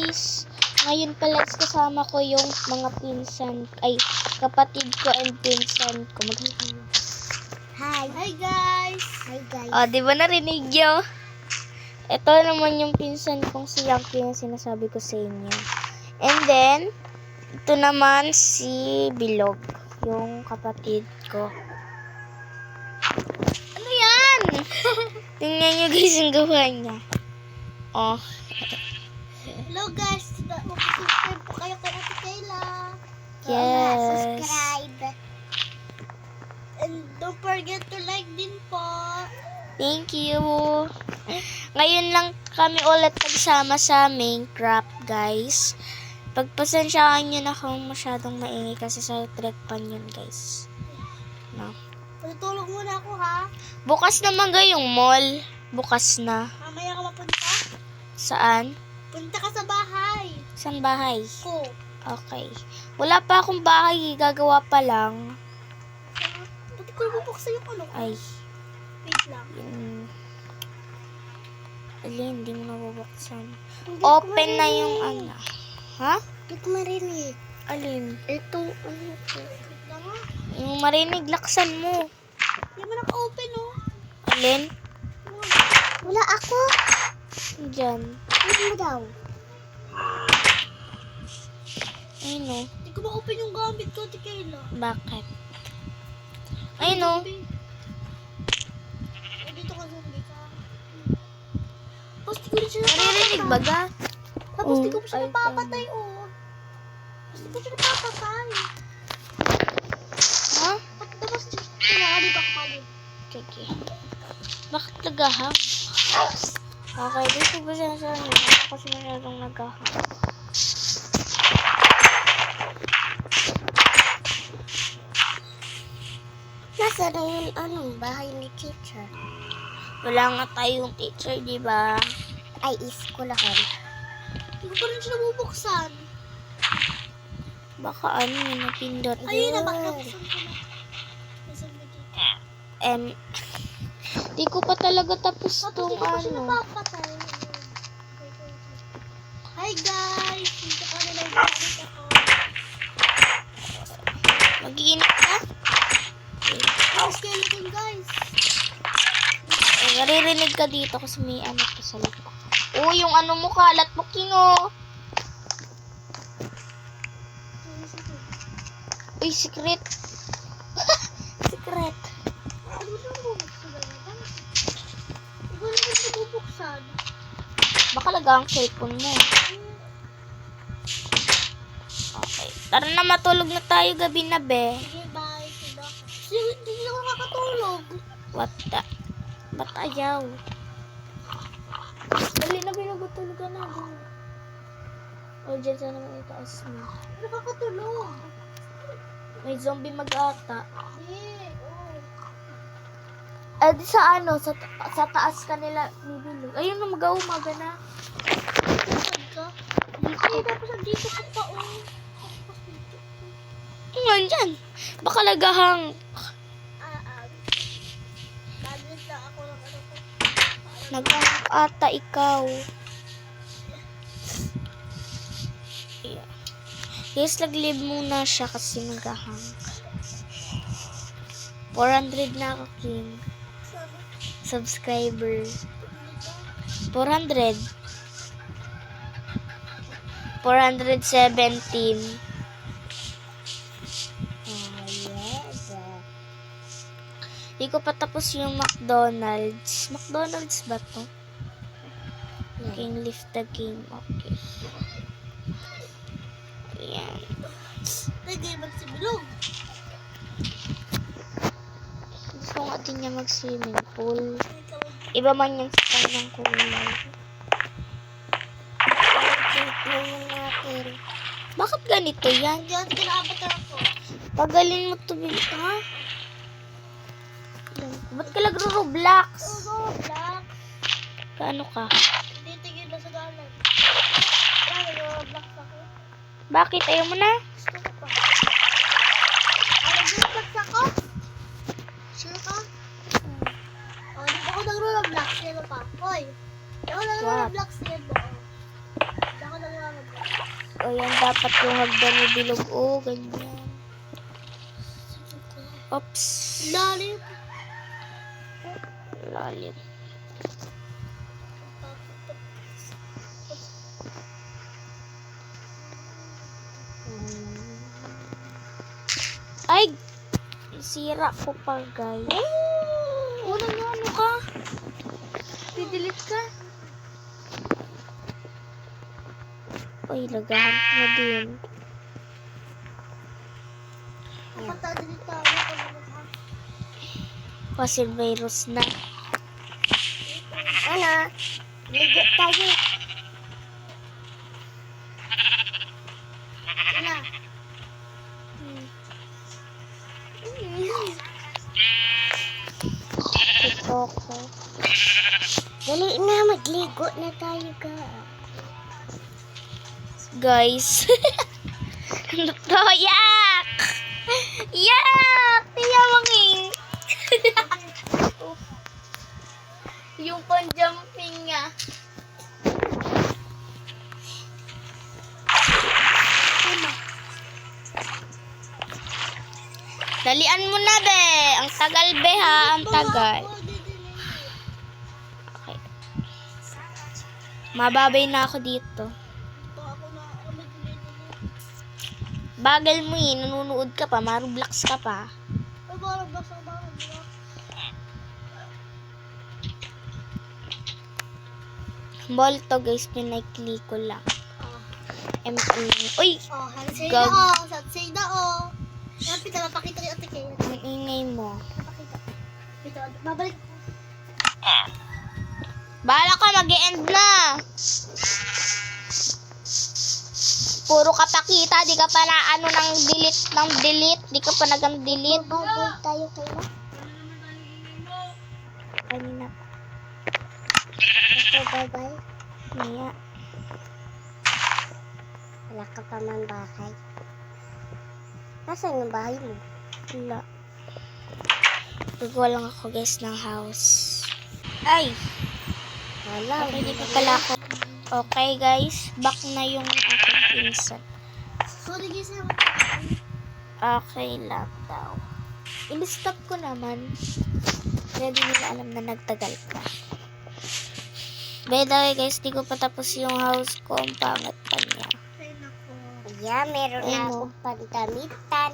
guys. Ngayon pala kasama ko yung mga pinsan, kapatid ko and pinsan ko. Hi. Hi guys. Hi guys. O, di ba narinig nyo? Ito naman yung pinsan kong si Yankee yung sinasabi ko sa inyo. And then, ito naman si Bilog, yung kapatid ko. Ano yan? Tingnan nyo guys yung gawa niya. Oh. Hello guys. Mag-subscribe po kayo kay Ate Kayla. Yes. Subscribe. And don't forget to like din po. Thank you. Ngayon lang kami ulit nagsama sa Minecraft, guys. Pagpasensyaan nyo na kung masyadong maingay kasi sa trekpan yun, guys. No. Matutulog muna ako ha. Bukas naman yung mall. Bukas na. Mamaya ka mapunta. Saan? Punta ka sa bahay. Saan bahay? Ko. Okay. Wala pa akong bahay. Gagawa pa lang. Pati ko bubuksan yung ano. Ay. Wait lang. Alin, hindi mo nabubuksan. Hindi Open ko na yung ano. Ha? Hindi ko marinig. Alin? Ito, ano ito? Wait lang ha. Yung marinig, laksan mo. Hindi mo naka-open oh. Alin? Wala ako. Diyan. Ano mo daw? Ayun o. Hindi ko ma-open yung gamit ko, Ate Kayla. Bakit? Ayun o. Dito ka, zombie ka. Tapos di ko rin siya Naririnig napapatay. ba ga? Tapos di ko pa siya Ay, napapatay, oh. Tapos di ko siya napapatay. Ha? Tapos sinakali ka kamali. Sige. Bakit nagahang? Okay, dito ba siya sa ano? Kasi masyadong nagahang. Nasa na yung anong bahay ni teacher? Wala nga tayong teacher, di ba? Ay, iskulahan. Hindi ko pa rin siya nabubuksan. Baka ano yung napindot. Ayun na, bakit nabuksan ko na? Nasaan ba dito? Di ko pa talaga tapos Tapos tong di ko pa siya ano. napapatay. Hi guys! Dito ka nila yung dito ko. Mag-iinit ka? Ang skeleton guys! Naririnig ka dito kasi may ano pa sa likod. Oh, yung ano mo kalat mo, Kingo. Uy, secret. Secret. Ano siya nabubuksan na? Hindi ko naman siya nabubuksan. Baka laga ang cellphone mo. Okay. Tara na, matulog na tayo gabi na, be. Sige, bye. Hindi ako nakakatulog. What the? Ba't ayaw? Dali na, binagutulog ka na. O, dyan sana may itaas mo. Nakakatulog. May zombie mag-ata. Hindi. Eh, di sa ano, sa taas ka nila bibilog. Ayun na, mag-aumaga na. Saan ka? Ay, tapos andito ka pa, oh. Tapos dito. Ngayon dyan. Baka lagahang. Baglit lang ako ng ano ko. Nagahang ata ikaw. Yeah. Yes, nag-live muna siya kasi nagahang. 400 na ako, King. Subscriber. 400. 417. Hindi ko pa tapos yung McDonald's. McDonald's ba to? King lift the game. Okay. Ayan. Nagay magsibilog. Gusto nga din niya mag-swimming pool. Iba man yung sa kanyang kulay. Bakit ganito yan? Diyan, kinaabatar ko. Tagalin mo to, Bill. Ha? Ba't ka nagro-Roblox? Oo, black. Kaano ka? Hindi tigil na sa galan. Kaya nag-black ako. Bakit? Ayaw mo na? Gusto ko pa. Nag-black ako? Sure ka? Oh, di ako nag-black. Sino pa? Hoy! Di ako nag-black. Sino ba? Di ako nag-black. yan dapat yung hagdan ni Bilog. Oh, ganyan. Oops. Lalim. Lalim. Ay! Sira ko pa, guys. Una nga, ano ka? Didelete ka? Uy, lagahan na din. Kapag din tayo. Kasi virus na. Ano? Ligo tayo. Ano? Ito ko. Dali na, magligo na tayo ka. Guys. Ano to? Yak! Yak! Tiya manging. Yung pan-jumping nga. Dalian mo na, be. Ang tagal, be, ha? Ang tagal. Okay. Mababay na ako dito. Bagal mo eh. Nanunood ka pa. Marublox ka pa. Ball to, guys. Pinay-click ko lang. Uy! Oh, hansay Gag- na oh. Sansay na oh. Napita, mapakita ni Ate Kay. Ang ingay mo. Mapakita. Dito, babalik. Bahala ka, mag-e-end na. Puro ka pakita, di ka pa na ano ng delete, di ka pa nag-delete. Babay tayo kayo. Kanina pa. Ito, babay. Maya. Wala ka pa man bahay. Nasaan yung bahay mo? Wala. Gagawa lang ako, guys, ng house. Ay! Wala. Okay, di pa pala ako. Okay, guys. Back na yung aking pinsan. Sorry, guys. Okay lang daw. In-stop ko naman. Kaya di nila alam na nagtagal ka. By the way, guys, di ko pa tapos yung house ko. Ang pangat pa niya. Yeah, meron Ayun, na oh. akong pandamitan.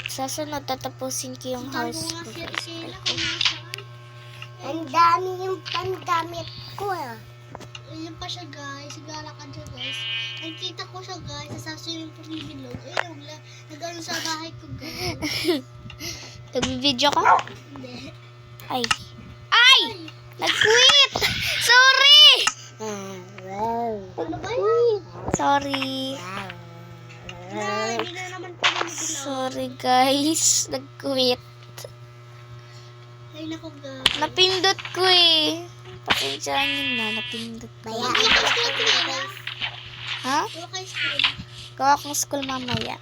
Sa sunod, tatapusin ko yung house ko. Ang dami yung pandamit ko ah. Ayun pa siya guys, naglalakad siya guys. Nakita ko siya guys, nasa swimming pool ni Bilog. Ayun, nag-ano sa bahay ko guys. Nag-video ka? Hindi. Ay! Ay! Nag-quit! Sorry! Ano ba yun? Sorry. Hindi na naman po ni Bilog. Sorry, guys. Nag-quit. Ay nako guys. Napindot ko eh. Pasensyahan nyo na. Napindot ko. Wala kayo school kanina? Ha? Wala kayo school? Gawa kong school mamaya.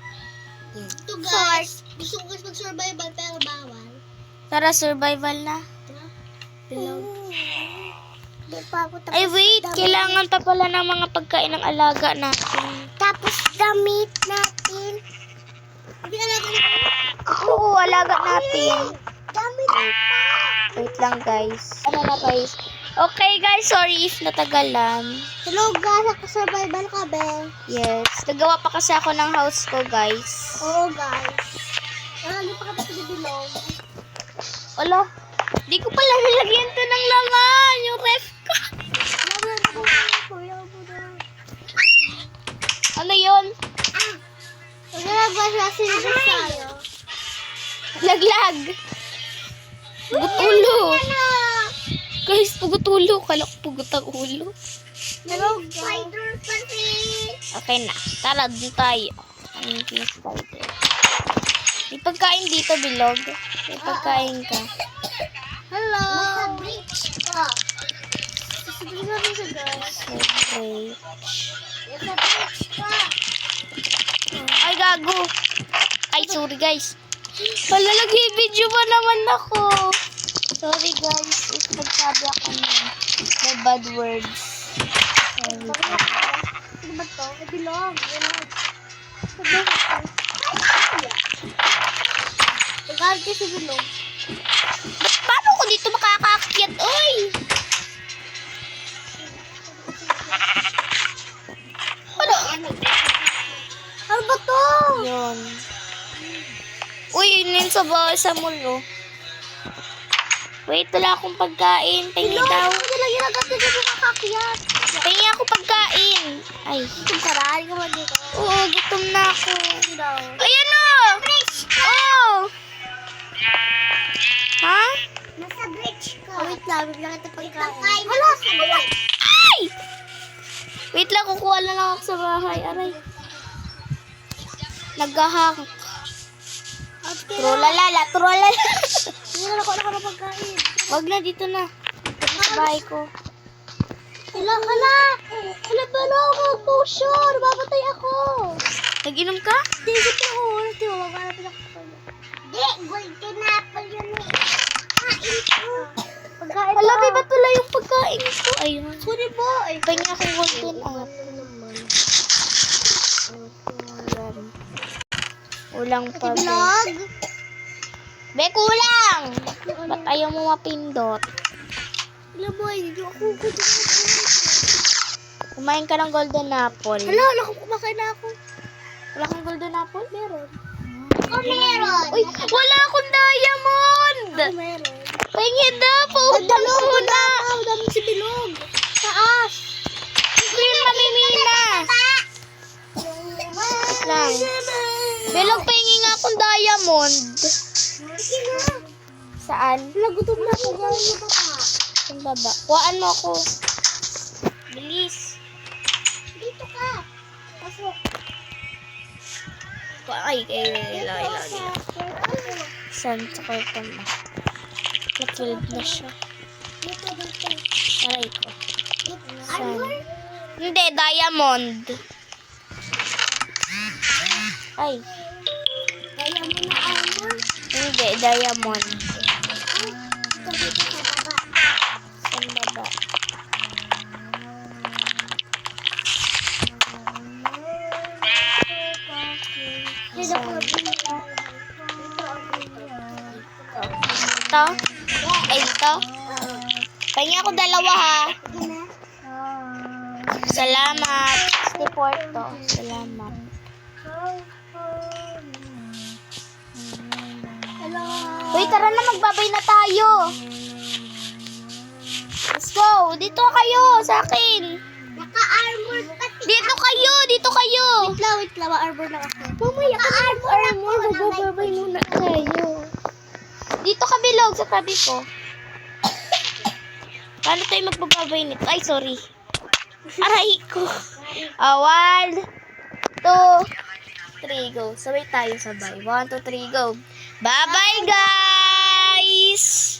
Ito guys, gusto ko guys mag-survival pero bawal. Tara, survival na. Bilog. Di pa ako tapos. Ay, wait. Kailangan pa pala ng mga pagkain ng alaga natin. Tapos damit natin. Hindi alaga na. Oo, alaga natin. Damit pa. Wait lang, guys. Ano na, guys? Okay, guys. Sorry if natagalan. Hello guys, ako survival ka be. Yes. Nagawa pa kasi ako ng house ko, guys. Oo guys. Hindi pa ka tapos Bilog. Wala. Di ko pala nilagyan to ng laman. Yung ref ko. Ano yun? Maglalagwas na silver tayo. Laglag. Pugot ulo. Guys, pugot ulo. Kala ko pugot ang ulo. Hello spider pati. Okay na. Tara, dun tayo. Ang yung spider. May pagkain dito, Bilog. May pagkain ka. Hello. Nasa bridge ka. Sasabihin namin sa guys. Okay. Nasa bridge ka. Ay, gago. Ay, sorry, guys. Wala, nag-video pa naman ako. Sorry, guys. If nagsabi ako nun. No bad words. Sorry. Ano ba to? Bilog. Nag-arte sa bilog. Paano ko dito makakaakyat? Uy! Ano ba to? Yun. Uy, yun yun sa bahay sa mulo. Wait, wala akong pagkain. Pahingi daw. Ano lang ginagati ko sa kakakyat? Pahingi ako pagkain. Ay. Gutom ka na? Halika mo dito. Oo, gutom na ako. Daw. Ayan o! Oh! Ha? Nasa bridge ka. Wait lang, bibigyan kita pagkain. Hala, sabay! Ay! Wait lang, kukuha na lang ako sa bahay. Aray. Naghahak. Trolala, trolala. Hindi na ako na pagkain. Wag na, dito na. Dito sa bahay ko. Hala, hala! Hala, paano ako mag-potion? Mamatay ako! Nag-inom ka? Hindi, siyempre ako. Hindi, mamanapin ako sa kanya. Di, golden apple yun eh. Kain ko. Pagkain Hala, may ba't wala yung pagkain ko? Ayun. Sorry po. Pahingi akong golden apple. Kulang pa, be. Vlog? Be, kulang! Ba't ayaw mo mapindot? Alam mo, hindi ako gutom. Kumain ka ng golden apple. Hala, wala kong kumakain na ako. Wala kang golden apple? Meron. Ako meron. Uy, wala akong diamond! Ako meron. Pahingi daw, pautang muna. Ang dami si Bilog. Taas. Hindi rin mamimina. Wait lang. Bilog, pahingi nga akong diamond. Sige na. Saan? Nagutom na ako. Gawin mo ba pa? Yung baba. Kuhaan mo ako. Bilis. Dito ka. Pasok. Ay, ilaw. Saan? Sa kwarto mo. Na-filled na siya. Dito, dito. Aray ko. Dito. Saan? Hindi, diamond. Ay, Kaya mo na armor. hindi, diamond. Ito dito sa baba. Saan baba? Dito ko dito. Ito? Ay, ito? Pahingi ako dalawa, ha? Sige na. Salamat. 64 to. Salamat. Hello. Uy, tara na, magbabay na tayo. Let's go. Dito kayo, sa akin. Naka-armor pati. Dito kayo, dito kayo. Wait lang. Ma-armor lang ako. Mamaya ka armor. Magbabay muna tayo. Dito ka, Bilog, sa tabi ko. Paano tayo magbababay nito? Ay, sorry. Aray ko. 1, 2, 3, go. Sabay tayo sabay. 1, 2, 3, go. Bye-bye, guys!